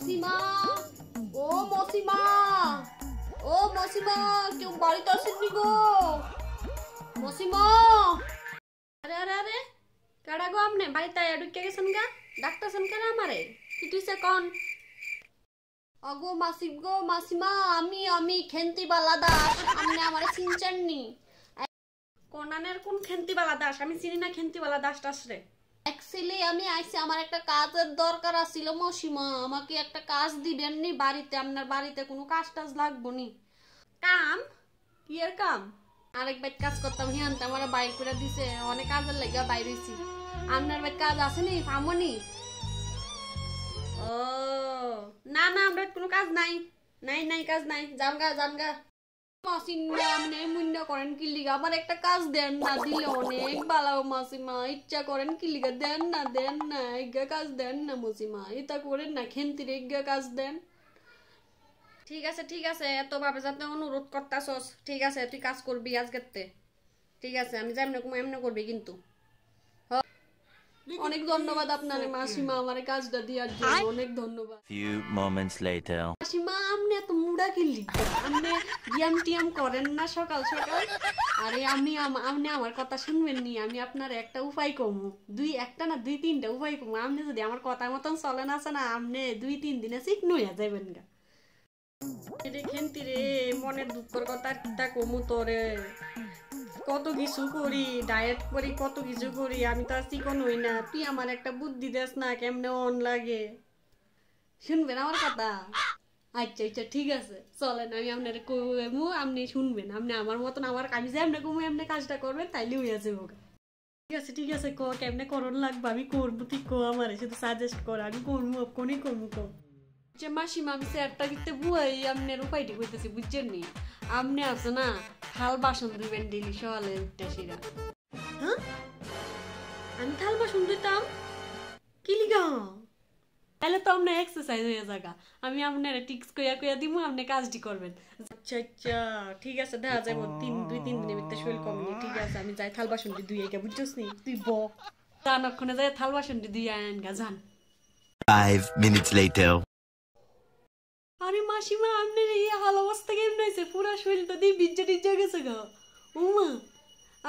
মসিমা, ও মসিমা, ও মসিমা, কেউ বাড়িতে আসেননি গো? মসিমা, আরে আরে আরে, কারা গো আপনি বাড়িতে ঢুকে গেছেন গা? ডাক্তারছেন কেন আমারে? কি তুইছে কন? অগো মাসিব গো, মাসিমা, আমি খেন্তিবালা দাস, আপনি আমারে চিনছেননি? কোনানের কোন খেন্তিবালা দাস? আমি চিনি না খেন্তিবালা দাস টাস রে। অ্যাকচুয়ালি আমি আইছি, আমার একটা কাজের দরকার আছিল মসিমা, আমাকে একটা কাজ দিবেন নি বাড়িতে? আপনার বাড়িতে কোনো কাজ টাজ লাগবো নি? কাম? কি এর কাম? আরেক বাইর কাজ করতাম হিয়ান আমার বাইর করে দিছে, অনেক কাজের লেগে বাইর হইছি। আপনার বাইর কাজ আছে নি ফামনি? ও না না, আমরা কোনো কাজ নাই, নাই কাজ নাই, জানগা মাসিমা, আপনি মুন্না করেন কি লিগা? আমার একটা কাজ দেন না, দিলে অনেক ভালো মাসিমা, ইচ্ছা করেন কি লিগা? দেন না এগা কাজ দেন না মসিমা, এটা করেন না, খেন্তির এগা কাজ দেন। ঠিক আছে, এত ভাবে যাতে অনুরোধ করতাছস, ঠিক আছে তুই কাজ করবি আজকেতে, ঠিক আছে আমি যেমন এমনি করবি কিন্তু। অনেক ধন্যবাদ আপনার মাসিমা, আমার কাজটা দিয়ার জন্য অনেক ধন্যবাদ। Few moments later. মাসিমা, আপনি এত মুড়া কি লিখবেন? আপনি ব্যায়াম টিয়াম করেন না সকাল সকাল? আরে আপনি আমার কথা শুনবেন নি? আমি আপনার একটা উপায় কমু, একটা না দুই তিনটা উপায় কমু। আপনি যদি আমার কথা মতন চলেন আছে না, আপনি 2-3 দিনে চিকন হইয়া যাবেন গা। খেন্তি রে, মনের দুঃখের কথা কিতা কমু তোরে? কত কিছু করি, ডায়েট করি, কত কিছু করি, আমি তো আর চিকন হই না। তুই আমার একটা বুদ্ধি দেস না, কেমনে অন লাগে? শুনবেন আমার কথা? আচ্ছা ঠিক আছে, চলেন আমি আপনার কমু, আপনি শুনবেন। আপনি আমার মতন আমার আমি যে এমনি কমু এমনি কাজটা করবেন, তাইলে হইয়া যাবো। ঠিক আছে ক কেমনে করণ লাগবে, আমি করবো, তুই কো আমারে শুধু সাজেস্ট কর, আমি করবো, কোনই করবো কো। যে মাসিমা, আমি স্যারটা কিন্তু বুয়াই আপনার উপায়টি কইতেছি, বুঝছেন নি? আপনি আছে না, থাল বাসন দিবেন ডেলি সকালে উঠতে সেরা। হ্যাঁ, আমি থাল বাসন দিতাম কি লিগা? তাহলে তো আপনার এক্সারসাইজ হয়ে যাগা। আমি আপনার টিক্স কইয়া দিব, আপনি কাজটি করবেন। আচ্ছা ঠিক আছে, দেখা যাবো 2-3 দিনের ভিতরে শরীর কমেনি। ঠিক আছে আমি যাই থাল বাসনটি দুই আগে, বুঝছস নি? তুই জানক্ষণে যাই থাল বাসনটি দুই আইন গা, জান। 5 minutes later. আরে মাসিমা, আপনার এই হাল অবস্থা কেমন হয়েছে? পুরা শরীরটা দিয়ে ভিজে টিজে গেছে গা। উমা,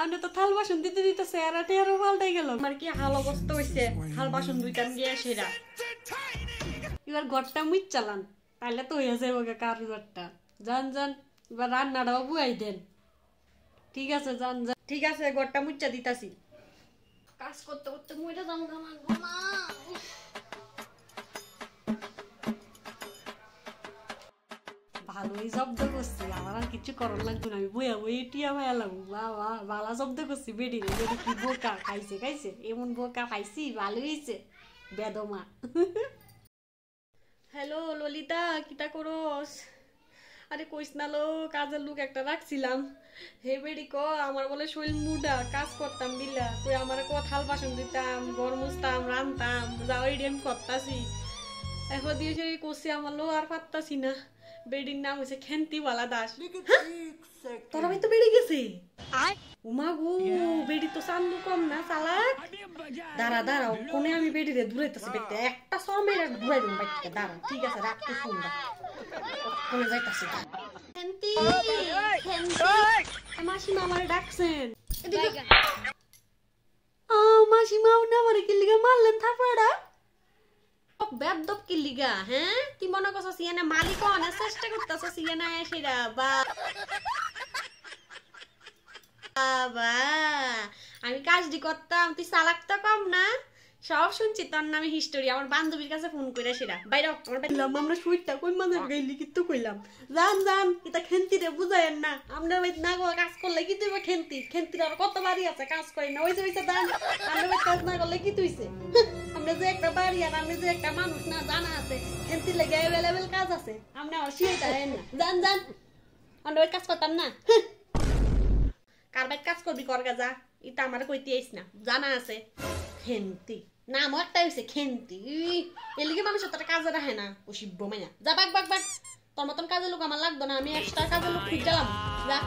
আপনি তো থাল বাসন দিতে চেহারাটি আরো পাল্টাই গেল। আমার কি হাল অবস্থা হয়েছে, থাল বাসন দুইটান গিয়ে সেরা। এবার ঘরটা মুই চালান, তাহলে তো হয়ে যাবো কার ঘরটা। যান এবার রান্নাটাও বুয়াই দেন। ঠিক আছে যান। ঠিক আছে, ঘরটা মুচ্চা দিতাছি। কাজ করতে করতে মুইটা যাম গা। ভালোই শব্দ করছি, আমার আর কিছু করার লাগবে না, আমি বইয়া টিয়া ভাইয়ালাম। বাবা ভালো শব্দ করছি, বেডি কি বোকা খাইছে এমন বোকা পাইছি, ভালো হয়েছে বেদমা। হ্যালো ললিতা, কিতা করস? আরে কইস না লো, কাজের লোক একটা রাখছিলাম। হে বেডি ক আমার বলে শরীর মুডা, কাজ করতাম দিলা, কই আমার ক থাল বাসন দিতাম, ঘর মুছতাম, রান্তাম, যাও এডি আমি করতাছি। এখন দিয়ে শরীর করছি আমার লো, আর পারতাছি না। বেডির নাম হয়েছে খেন্তিবালা দাস। তোর ভাই তো বেড়ে গেছে। উমা গো, বেডি তো চান্দু কম না চালাক। দাঁড়াও কোনে আমি বেডিরে দূরাইতেছি, বেটে একটা সময় ঘুরাই দিন বাইকটা। দাঁড়া, ঠিক আছে রাখতে শুনবা, কোনে যাইতাছি। খেন্তি মাসিমা আমারে ডাকছেন। মাসিমা না আমারে কি লিগা মারলেন থাপড়াটা? বেদব কি লিগা? হ্যাঁ, কি মনে করছিস ইয়ানা মালিক অনেক চেষ্টা করতেছিস ইয়ানা সেরা? বাবা আমি কাজটি করতাম, তুই চালাক তো কম না। সব শুনছি তোর নামে হিস্টোরি, আমার বান্ধবীর কাছে ফোন করে সেরা বাইরে আমরা সুইটটা কই মানে গেলি কিন্তু কইলাম। জান এটা খেন্তিরে বুঝায়েন না, আমরা না কাজ করলে কি তুই খেন্তির আর কত বাড়ি আছে, কাজ করি না ওই যে দান। আমরা কাজ না করলে কি তুইছে? আমরা যে একটা বাড়ি আর আমি যে একটা মানুষ না, জানা আছে খেন্তির লেগে অ্যাভেলেবেল কাজ আছে, আমরা আর শিয়াইতা হেন না। জান আমরা কাজ করতাম না। কার বাইর কাজ করবি করগা যা, এটা আমার কইতে আইস না, জানা আছে খেন্তি নাম একটা হইছে খেন্তি। এলিগে মানুষ তোর কাজে রাখে না, ও শিব্য মাইনা। যা বাক তোর মতন কাজের লোক আমার লাগতো না, আমি এক্সট্রা কাজের লোক খুঁজলাম। যা।